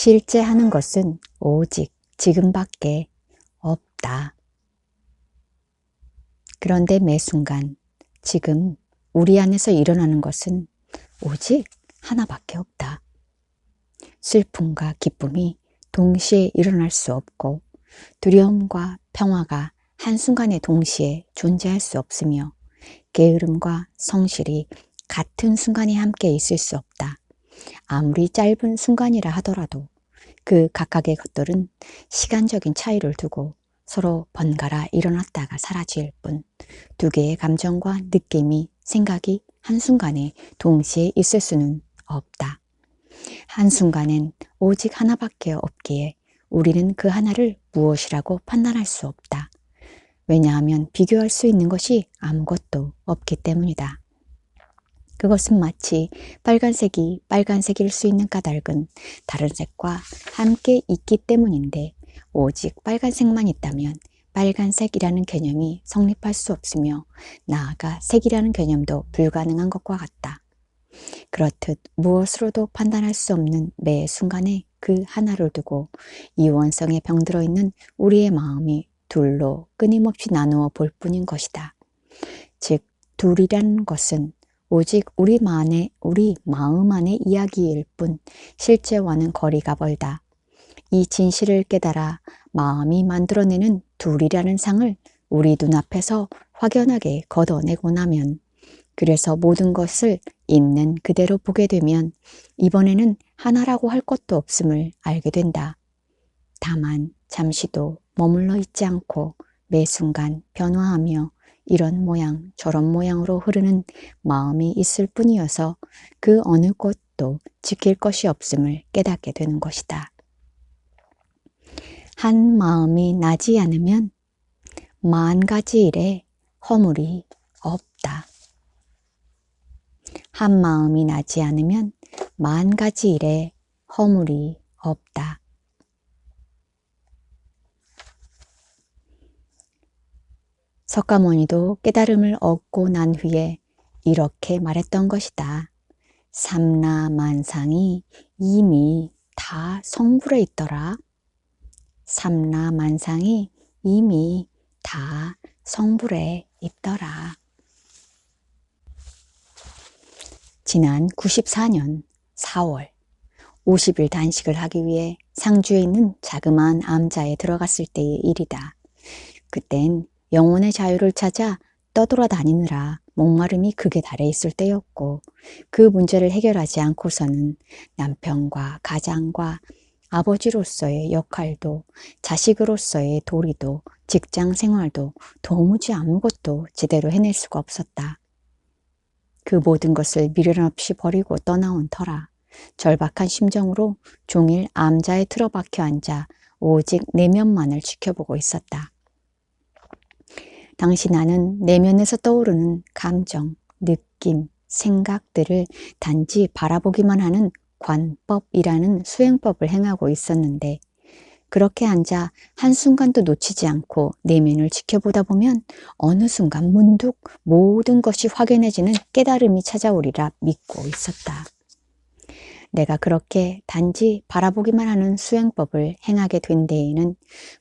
실제 하는 것은 오직 지금밖에 없다. 그런데 매 순간 지금 우리 안에서 일어나는 것은 오직 하나밖에 없다. 슬픔과 기쁨이 동시에 일어날 수 없고 두려움과 평화가 한순간에 동시에 존재할 수 없으며 게으름과 성실이 같은 순간에 함께 있을 수 없다. 아무리 짧은 순간이라 하더라도 그 각각의 것들은 시간적인 차이를 두고 서로 번갈아 일어났다가 사라질 뿐 두 개의 감정과 느낌이 생각이 한순간에 동시에 있을 수는 없다. 한순간엔 오직 하나밖에 없기에 우리는 그 하나를 무엇이라고 판단할 수 없다. 왜냐하면 비교할 수 있는 것이 아무것도 없기 때문이다. 그것은 마치 빨간색이 빨간색일 수 있는 까닭은 다른 색과 함께 있기 때문인데 오직 빨간색만 있다면 빨간색이라는 개념이 성립할 수 없으며 나아가 색이라는 개념도 불가능한 것과 같다. 그렇듯 무엇으로도 판단할 수 없는 매 순간에 그 하나를 두고 이원성에 병들어 있는 우리의 마음이 둘로 끊임없이 나누어 볼 뿐인 것이다. 즉 둘이라는 것은 오직 우리 마음 안의 이야기일 뿐 실제와는 거리가 멀다. 이 진실을 깨달아 마음이 만들어내는 둘이라는 상을 우리 눈앞에서 확연하게 걷어내고 나면, 그래서 모든 것을 있는 그대로 보게 되면 이번에는 하나라고 할 것도 없음을 알게 된다. 다만 잠시도 머물러 있지 않고 매 순간 변화하며 이런 모양 저런 모양으로 흐르는 마음이 있을 뿐이어서 그 어느 것도 지킬 것이 없음을 깨닫게 되는 것이다. 한 마음이 나지 않으면 만 가지 일에 허물이 없다. 한 마음이 나지 않으면 만 가지 일에 허물이 없다. 석가모니도 깨달음을 얻고 난 후에 이렇게 말했던 것이다. 삼라만상이 이미 다 성불에 있더라. 삼라만상이 이미 다 성불에 있더라. 지난 94년 4월 50일 단식을 하기 위해 상주에 있는 자그마한 암자에 들어갔을 때의 일이다. 그땐 영혼의 자유를 찾아 떠돌아다니느라 목마름이 극에 달해 있을 때였고 그 문제를 해결하지 않고서는 남편과 가장과 아버지로서의 역할도 자식으로서의 도리도 직장 생활도 도무지 아무것도 제대로 해낼 수가 없었다. 그 모든 것을 미련 없이 버리고 떠나온 터라 절박한 심정으로 종일 암자에 틀어박혀 앉아 오직 내면만을 지켜보고 있었다. 당시 나는 내면에서 떠오르는 감정, 느낌, 생각들을 단지 바라보기만 하는 관법이라는 수행법을 행하고 있었는데 그렇게 앉아 한순간도 놓치지 않고 내면을 지켜보다 보면 어느 순간 문득 모든 것이 확연해지는 깨달음이 찾아오리라 믿고 있었다. 내가 그렇게 단지 바라보기만 하는 수행법을 행하게 된 데에는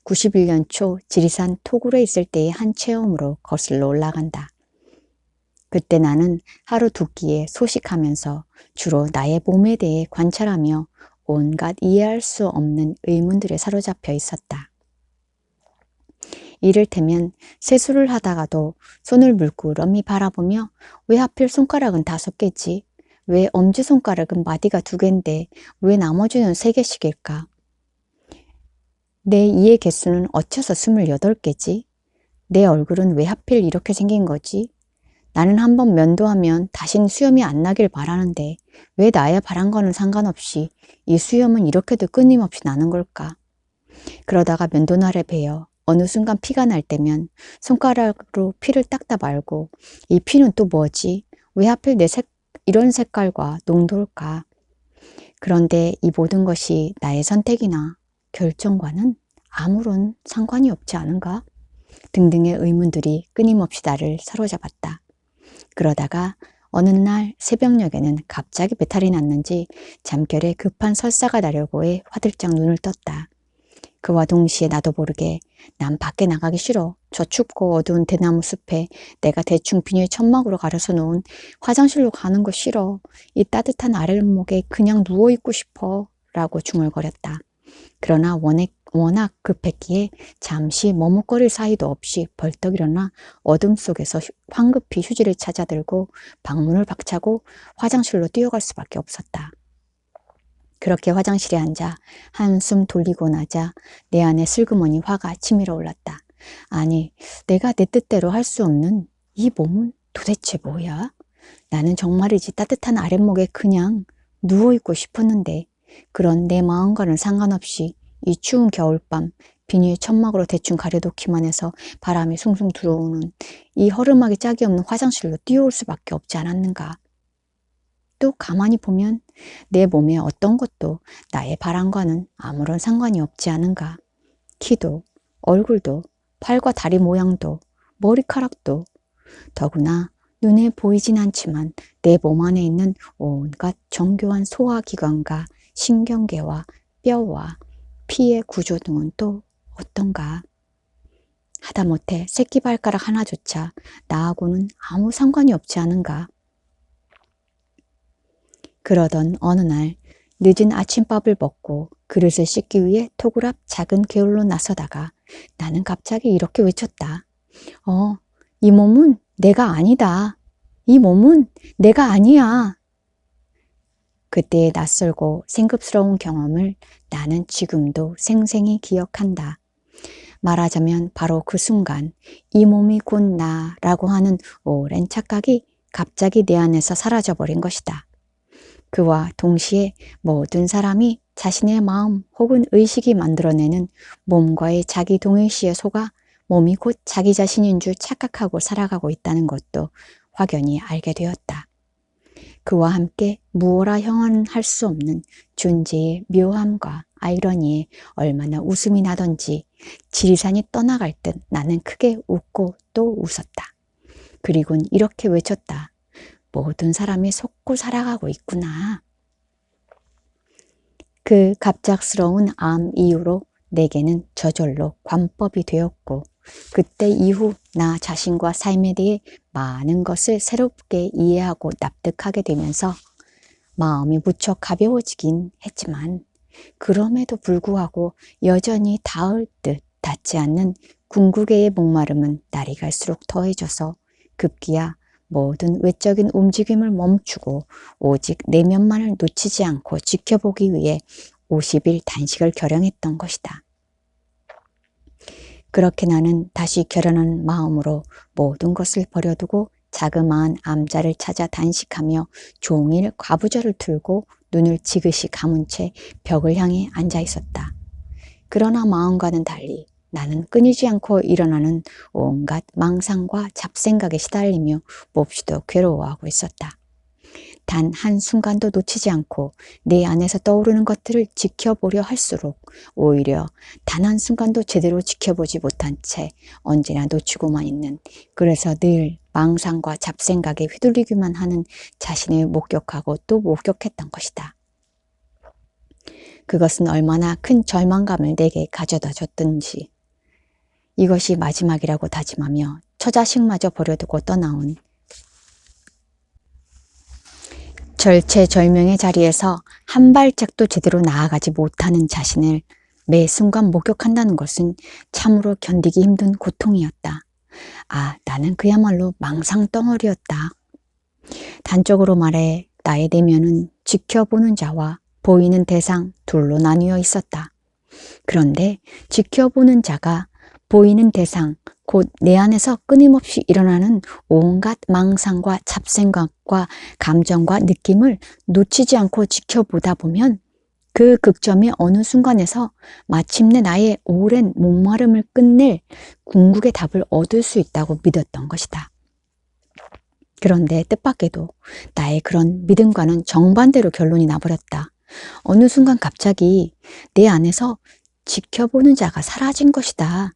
91년 초 지리산 토굴에 있을 때의 한 체험으로 거슬러 올라간다. 그때 나는 하루 두 끼에 소식하면서 주로 나의 몸에 대해 관찰하며 온갖 이해할 수 없는 의문들에 사로잡혀 있었다. 이를테면 세수를 하다가도 손을 물끄러미 바라보며 왜 하필 손가락은 5개지? 왜 엄지손가락은 마디가 2개인데 왜 나머지는 3개씩일까? 내 이의 개수는 어째서 28개지? 내 얼굴은 왜 하필 이렇게 생긴 거지? 나는 한번 면도하면 다신 수염이 안 나길 바라는데 왜 나의 바란 거는 상관없이 이 수염은 이렇게도 끊임없이 나는 걸까? 그러다가 면도날에 베어 어느 순간 피가 날 때면 손가락으로 피를 닦다 말고 이 피는 또 뭐지? 왜 하필 이런 색깔과 농도일까? 그런데 이 모든 것이 나의 선택이나 결정과는 아무런 상관이 없지 않은가? 등등의 의문들이 끊임없이 나를 사로잡았다. 그러다가 어느 날 새벽녘에는 갑자기 배탈이 났는지 잠결에 급한 설사가 나려고 해 화들짝 눈을 떴다. 그와 동시에 나도 모르게 난 밖에 나가기 싫어. 저 춥고 어두운 대나무 숲에 내가 대충 비닐 천막으로 가려서 놓은 화장실로 가는 거 싫어. 이 따뜻한 아랫목에 그냥 누워있고 싶어. 라고 중얼거렸다. 그러나 워낙 급했기에 잠시 머뭇거릴 사이도 없이 벌떡 일어나 어둠 속에서 황급히 휴지를 찾아 들고 방문을 박차고 화장실로 뛰어갈 수밖에 없었다. 그렇게 화장실에 앉아 한숨 돌리고 나자 내 안에 슬그머니 화가 치밀어 올랐다. 아니, 내가 내 뜻대로 할 수 없는 이 몸은 도대체 뭐야? 나는 정말이지 따뜻한 아랫목에 그냥 누워있고 싶었는데 그런 내 마음과는 상관없이 이 추운 겨울밤 비닐 천막으로 대충 가려놓기만 해서 바람이 숭숭 들어오는 이 허름하게 짝이 없는 화장실로 뛰어올 수밖에 없지 않았는가? 또 가만히 보면 내 몸에 어떤 것도 나의 바람과는 아무런 상관이 없지 않은가. 키도, 얼굴도, 팔과 다리 모양도, 머리카락도, 더구나 눈에 보이진 않지만 내 몸 안에 있는 온갖 정교한 소화기관과 신경계와 뼈와 피의 구조 등은 또 어떤가. 하다못해 새끼발가락 하나조차 나하고는 아무 상관이 없지 않은가. 그러던 어느 날 늦은 아침밥을 먹고 그릇을 씻기 위해 톡을 앞 작은 개울로 나서다가 나는 갑자기 이렇게 외쳤다. 이 몸은 내가 아니다. 이 몸은 내가 아니야. 그때의 낯설고 생급스러운 경험을 나는 지금도 생생히 기억한다. 말하자면 바로 그 순간 이 몸이 곧 나라고 하는 오랜 착각이 갑자기 내 안에서 사라져버린 것이다. 그와 동시에 모든 사람이 자신의 마음 혹은 의식이 만들어내는 몸과의 자기 동일시에 속아 몸이 곧 자기 자신인 줄 착각하고 살아가고 있다는 것도 확연히 알게 되었다. 그와 함께 무어라 형언할 수 없는 존재의 묘함과 아이러니에 얼마나 웃음이 나던지 지리산이 떠나갈 듯 나는 크게 웃고 또 웃었다. 그리곤 이렇게 외쳤다. 모든 사람이 속고 살아가고 있구나. 그 갑작스러운 암 이후로 내게는 저절로 관법이 되었고 그때 이후 나 자신과 삶에 대해 많은 것을 새롭게 이해하고 납득하게 되면서 마음이 무척 가벼워지긴 했지만 그럼에도 불구하고 여전히 닿을 듯 닿지 않는 궁극의 목마름은 날이 갈수록 더해져서 급기야 모든 외적인 움직임을 멈추고 오직 내면만을 놓치지 않고 지켜보기 위해 50일 단식을 결정했던 것이다. 그렇게 나는 다시 결연한 마음으로 모든 것을 버려두고 자그마한 암자를 찾아 단식하며 종일 과부절을 틀고 눈을 지그시 감은 채 벽을 향해 앉아 있었다. 그러나 마음과는 달리 나는 끊이지 않고 일어나는 온갖 망상과 잡생각에 시달리며 몹시도 괴로워하고 있었다. 단 한순간도 놓치지 않고 내 안에서 떠오르는 것들을 지켜보려 할수록 오히려 단 한순간도 제대로 지켜보지 못한 채 언제나 놓치고만 있는, 그래서 늘 망상과 잡생각에 휘둘리기만 하는 자신을 목격하고 또 목격했던 것이다. 그것은 얼마나 큰 절망감을 내게 가져다 줬든지 이것이 마지막이라고 다짐하며 처자식마저 버려두고 떠나온 절체절명의 자리에서 한 발짝도 제대로 나아가지 못하는 자신을 매 순간 목격한다는 것은 참으로 견디기 힘든 고통이었다. 나는 그야말로 망상덩어리였다. 단적으로 말해 나의 내면은 지켜보는 자와 보이는 대상 둘로 나뉘어 있었다. 그런데 지켜보는 자가 보이는 대상, 곧 내 안에서 끊임없이 일어나는 온갖 망상과 잡생각과 감정과 느낌을 놓치지 않고 지켜보다 보면 그 극점의 어느 순간에서 마침내 나의 오랜 목마름을 끝낼 궁극의 답을 얻을 수 있다고 믿었던 것이다. 그런데 뜻밖에도 나의 그런 믿음과는 정반대로 결론이 나버렸다. 어느 순간 갑자기 내 안에서 지켜보는 자가 사라진 것이다.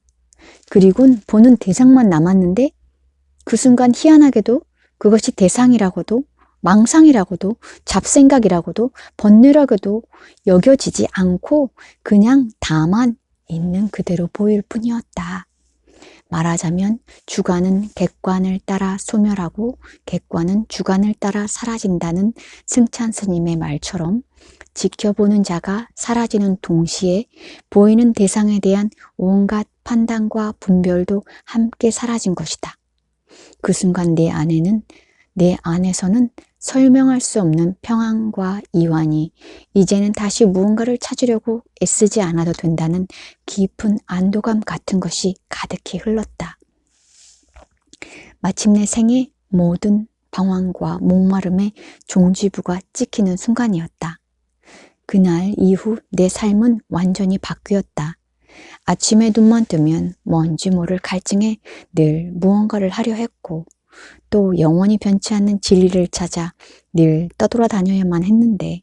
그리곤 보는 대상만 남았는데 그 순간 희한하게도 그것이 대상이라고도 망상이라고도 잡생각이라고도 번뇌라고도 여겨지지 않고 그냥 다만 있는 그대로 보일 뿐이었다. 말하자면 주관은 객관을 따라 소멸하고 객관은 주관을 따라 사라진다는 승찬 스님의 말처럼 지켜보는 자가 사라지는 동시에 보이는 대상에 대한 온갖 판단과 분별도 함께 사라진 것이다. 그 순간 내 안에서는 설명할 수 없는 평안과 이완이 이제는 다시 무언가를 찾으려고 애쓰지 않아도 된다는 깊은 안도감 같은 것이 가득히 흘렀다. 마침내 생의 모든 방황과 목마름의 종지부가 찍히는 순간이었다. 그날 이후 내 삶은 완전히 바뀌었다. 아침에 눈만 뜨면 뭔지 모를 갈증에 늘 무언가를 하려 했고 또 영원히 변치 않는 진리를 찾아 늘 떠돌아다녀야만 했는데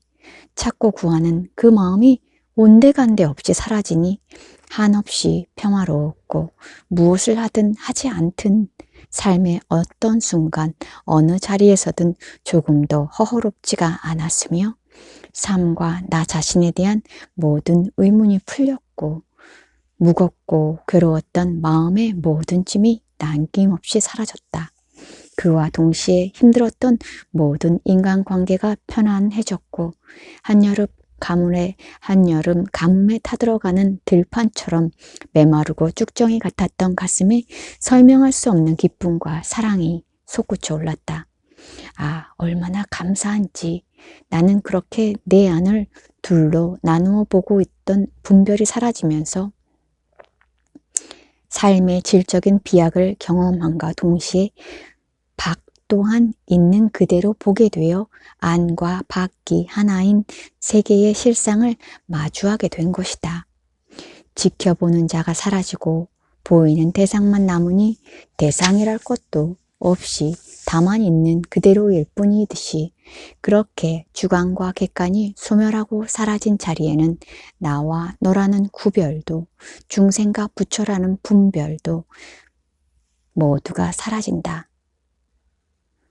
찾고 구하는 그 마음이 온데간데 없이 사라지니 한없이 평화로웠고 무엇을 하든 하지 않든 삶의 어떤 순간 어느 자리에서든 조금 더 허허롭지가 않았으며 삶과 나 자신에 대한 모든 의문이 풀렸고 무겁고 괴로웠던 마음의 모든 짐이 남김없이 사라졌다. 그와 동시에 힘들었던 모든 인간관계가 편안해졌고 한여름 가뭄에 타들어가는 들판처럼 메마르고 쭉정이 같았던 가슴에 설명할 수 없는 기쁨과 사랑이 솟구쳐 올랐다. 아, 얼마나 감사한지. 나는 그렇게 내 안을 둘로 나누어 보고 있던 분별이 사라지면서 삶의 질적인 비약을 경험함과 동시에 박 또한 있는 그대로 보게 되어 안과 밖이 하나인 세계의 실상을 마주하게 된 것이다. 지켜보는 자가 사라지고 보이는 대상만 남으니 대상이랄 것도 없이 다만 있는 그대로일 뿐이듯이 그렇게 주관과 객관이 소멸하고 사라진 자리에는 나와 너라는 구별도 중생과 부처라는 분별도 모두가 사라진다.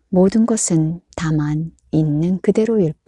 모든 것은 다만 있는 그대로일 뿐.